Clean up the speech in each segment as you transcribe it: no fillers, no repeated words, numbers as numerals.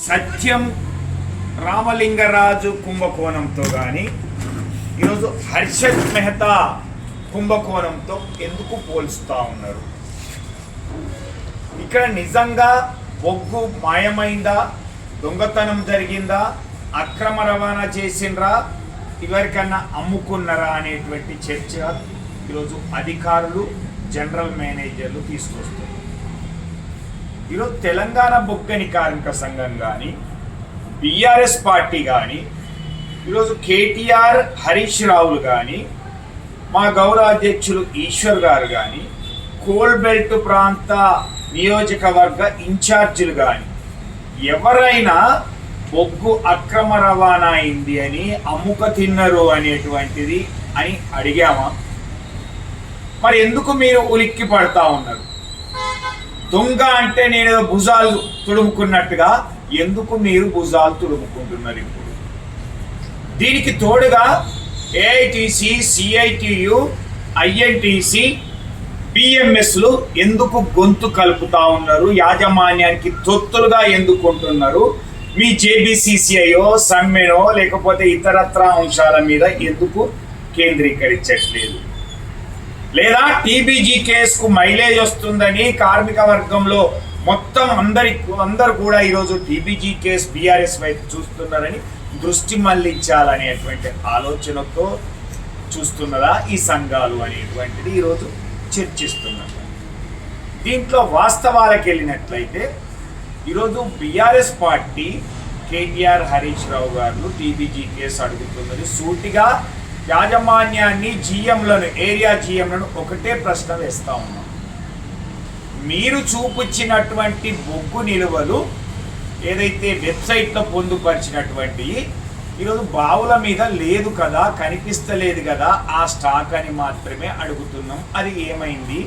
సత్యం రామలింగరాజు కుంభకోణంతో కానీ ఈరోజు హర్షద్ మెహతా కుంభకోణంతో ఎందుకు పోల్చుతూ ఉన్నారు? ఇక్కడ నిజంగా బొగ్గు మాయమైందా, దొంగతనం జరిగిందా, అక్రమ రవాణా చేసిండ్రా, ఎవరికన్నా అమ్ముకున్నారా అనేటువంటి చర్చ ఈరోజు అధికారులు, జనరల్ మేనేజర్లు తీసుకొస్తారు. ఈరోజు తెలంగాణ బొగ్గని కార్మిక సంఘం కానీ, బీఆర్ఎస్ పార్టీ కానీ, ఈరోజు కేటీఆర్, హరీష్ రావులు కానీ, మా గౌరవ అధ్యక్షులు ఈశ్వర్ గారు కానీ, కోల్ బెల్ట్ ప్రాంత నియోజకవర్గ ఇన్ఛార్జీలు కానీ ఎవరైనా బొగ్గు అక్రమ రవాణా అయింది అని, అమ్ముక తిన్నరు అనేటువంటిది అని అడిగామా? మరి ఎందుకు మీరు ఉలిక్కి పడతా ఉన్నారు? దొంగ అంటే నేను భుజాలు తుడుముకున్నట్టుగా ఎందుకు మీరు భుజాలు తుడుముకుంటున్నారు? ఇప్పుడు దీనికి తోడుగా ఏఐటిసి, సిఐటియు, ఐఎన్టిసి, బిఎంఎస్లు ఎందుకు గొంతు కలుపుతా ఉన్నారు? యాజమాన్యానికి తొత్తులుగా ఎందుకు ఉంటున్నారు? మీ జేబీసీసీఐయో, సమ్మెనో లేకపోతే ఇతరత్ర అంశాల మీద ఎందుకు కేంద్రీకరించట్లేదు? లేదా టీబీజీ కేసుకు మైలేజ్ వస్తుందని కార్మిక వర్గంలో మొత్తం అందరు కూడా ఈరోజు టీబీజీ కేసు బీఆర్ఎస్ వైపు చూస్తున్నారని దృష్టి మళ్లించాలనేటువంటి ఆలోచనతో చూస్తున్నదా ఈ సంఘాలు అనేటువంటిది ఈరోజు చర్చిస్తున్నారు. దీంట్లో వాస్తవాలకు వెళ్ళినట్లయితే ఈరోజు బీఆర్ఎస్ పార్టీ కేటీఆర్, హరీష్ రావు గారు టీబీజీ కేసు అడుగుతున్నది సూటిగా యాజమాన్యాన్ని, జీఎంలను, ఏరియా జీఎంలను ఒకటే ప్రశ్న వేస్తా ఉన్నాం. మీరు చూపించినటువంటి బొగ్గు నిలువలు ఏదైతే వెబ్సైట్లో పొందుపరిచినటువంటి ఈరోజు బావుల మీద లేదు కదా, కనిపిస్తలేదు కదా ఆ స్టాక్ అని మాత్రమే అడుగుతున్నాం. అది ఏమైంది?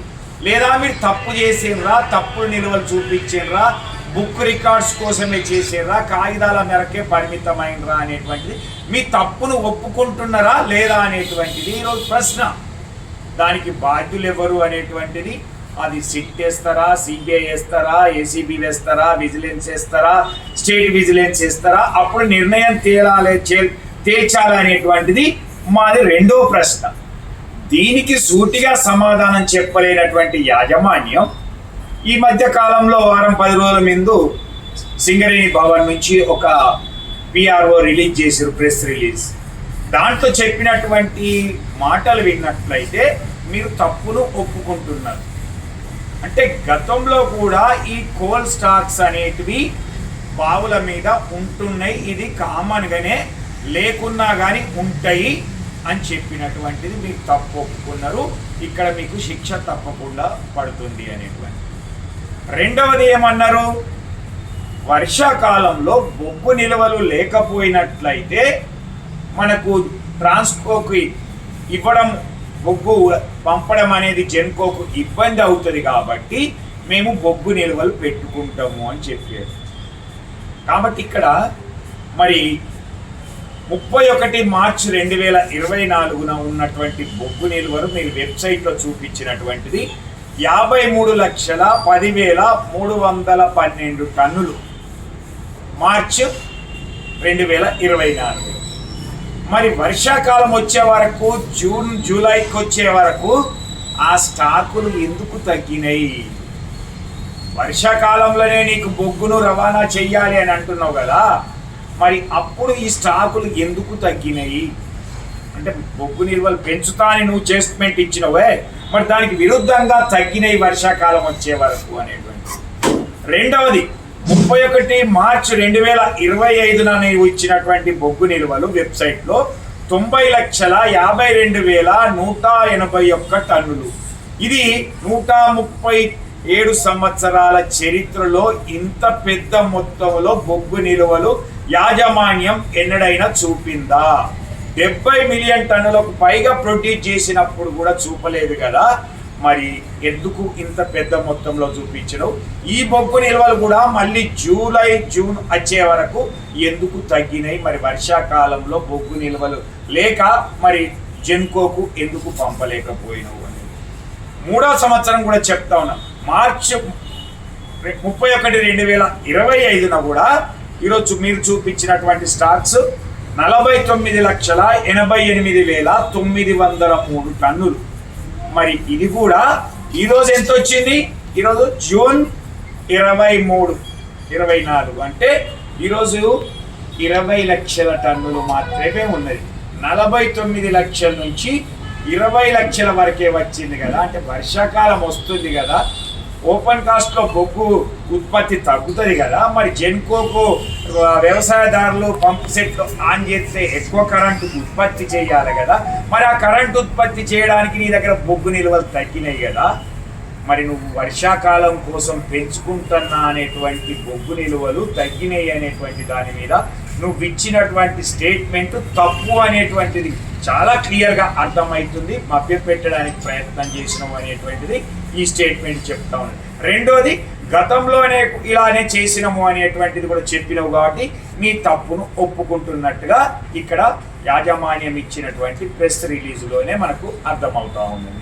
లేదా మీరు తప్పు చేసిండ్రా, తప్పుడు నిలువలు చూపించిండ్రా, బుక్ రికార్డ్స్ కోసమే చేసేరా, కాగితాల మేరకే పరిమితమైనరా అనేటువంటిది మీ తప్పును ఒప్పుకుంటున్నారా లేదా అనేటువంటిది ఈరోజు ప్రశ్న. దానికి బాధ్యులు ఎవరు అనేటువంటిది, అది సిట్ వేస్తారా, సిబిఐ వేస్తారా, ఏసీబీ వేస్తారా, విజిలెన్స్ వేస్తారా, స్టేట్ విజిలెన్స్ వేస్తారా, అప్పుడు నిర్ణయం తేల్చాలి అనేటువంటిది మాది రెండో ప్రశ్న. దీనికి సూటిగా సమాధానం చెప్పలేనటువంటి యాజమాన్యం ఈ మధ్య కాలంలో వారం 10 రోజుల ముందు సింగరేణి భవన్ నుంచి ఒక పిఆర్ఓ రిలీజ్ చేశారు, ప్రెస్ రిలీజ్. దాంట్లో చెప్పినటువంటి మాటలు విన్నట్లయితే మీరు తప్పును ఒప్పుకుంటున్నారు. అంటే గతంలో కూడా ఈ కోల్ స్టాక్స్ అనేటివి బావుల మీద ఉంటున్నాయి, ఇది కామన్గానే, లేకున్నా కానీ ఉంటాయి అని చెప్పినటువంటిది మీరు తప్పు ఒప్పుకున్నారు. ఇక్కడ మీకు శిక్ష తప్పకుండా పడుతుంది అనేటువంటి. రెండవది ఏమన్నారు? వర్షాకాలంలో బొగ్గు నిల్వలు లేకపోయినట్లయితే మనకు ట్రాన్స్కోకు ఇవ్వడం, బొగ్గు పంపడం అనేది జెన్కోకు ఇబ్బంది అవుతుంది కాబట్టి మేము బొగ్గు నిల్వలు పెట్టుకుంటాము అని చెప్పారు. కాబట్టి ఇక్కడ మరి 31 మార్చి 2024 ఉన్నటువంటి బొగ్గు నిల్వలు మీరు వెబ్సైట్లో చూపించినటువంటిది 53,10,312 టన్నులు మార్చి 2024. మరి వర్షాకాలం వచ్చే వరకు, జూన్ జూలైకి వచ్చే వరకు ఆ స్టాకులు ఎందుకు తగ్గినాయి? వర్షాకాలంలోనే నీకు బొగ్గును రవాణా చెయ్యాలి అని అంటున్నావు కదా, మరి అప్పుడు ఈ స్టాకులు ఎందుకు తగ్గినాయి? అంటే బొగ్గు నిల్వలు పెంచుతా అని నువ్వు స్టేట్మెంట్ ఇచ్చినవే, మరి దానికి విరుద్ధంగా తగ్గినాయి వర్షాకాలం వచ్చే వరకు అనేటువంటి. రెండవది 31 మార్చి 2025 నీవు ఇచ్చినటువంటి బొగ్గు నిల్వలు వెబ్సైట్లో 90,52,181 టన్నులు. ఇది 137 సంవత్సరాల చరిత్రలో ఇంత పెద్ద మొత్తంలో బొగ్గు నిల్వలు యాజమాన్యం ఎన్నడైనా చూపిందా? 70 మిలియన్ టన్నులకు పైగా ప్రొడ్యూస్ చేసినప్పుడు కూడా చూపలేదు కదా, మరి ఎందుకు ఇంత పెద్ద మొత్తంలో చూపించడం? ఈ బొగ్గు నిల్వలు కూడా మళ్ళీ జూలై, జూన్ వచ్చే వరకు ఎందుకు తగ్గినాయి? మరి వర్షాకాలంలో బొగ్గు నిల్వలు లేక మరి జెన్కోకు ఎందుకు పంపలేకపోయినావు అని. మూడో సంవత్సరం కూడా చెప్తా ఉన్నా, మార్చి 31, 2025 కూడా ఈరోజు మీరు చూపించినటువంటి స్టాక్స్ 49,88,903 టన్నులు. మరి ఇది కూడా ఈరోజు ఎంత వచ్చింది? ఈరోజు జూన్ 23, 24 అంటే ఈరోజు 20 లక్షల టన్నులు మాత్రమే ఉన్నది. 49 లక్షల నుంచి 20 లక్షల వరకే వచ్చింది కదా. అంటే వర్షాకాలం వస్తుంది కదా, ఓపెన్ కాస్ట్లో బొగ్గు ఉత్పత్తి తగ్గుతుంది కదా. మరి జెన్కోకు వ్యవసాయదారులు పంపు సెట్లు ఆన్ చేస్తే ఎక్కువ కరెంటు ఉత్పత్తి చేయాలి కదా. మరి ఆ కరెంటు ఉత్పత్తి చేయడానికి నీ దగ్గర బొగ్గు నిల్వలు తగ్గినాయి కదా. మరి నువ్వు వర్షాకాలం కోసం పెంచుకుంటున్నా అనేటువంటి బొగ్గు నిల్వలు తగ్గినాయి అనేటువంటి దాని మీద నువ్వు ఇచ్చినటువంటి స్టేట్మెంట్ తప్పు అనేటువంటిది చాలా క్లియర్గా అర్థమవుతుంది. మభ్యపెట్టడానికి ప్రయత్నం చేసినావు అనేటువంటిది ఈ స్టేట్మెంట్ చెప్తా ఉంది. రెండోది, గతంలోనే ఇలానే చేసినాము అనేటువంటిది కూడా చెప్పినావు కాబట్టి నీ తప్పును ఒప్పుకుంటున్నట్టుగా ఇక్కడ యాజమాన్యం ఇచ్చినటువంటి ప్రెస్ రిలీజులోనే మనకు అర్థమవుతా ఉంది.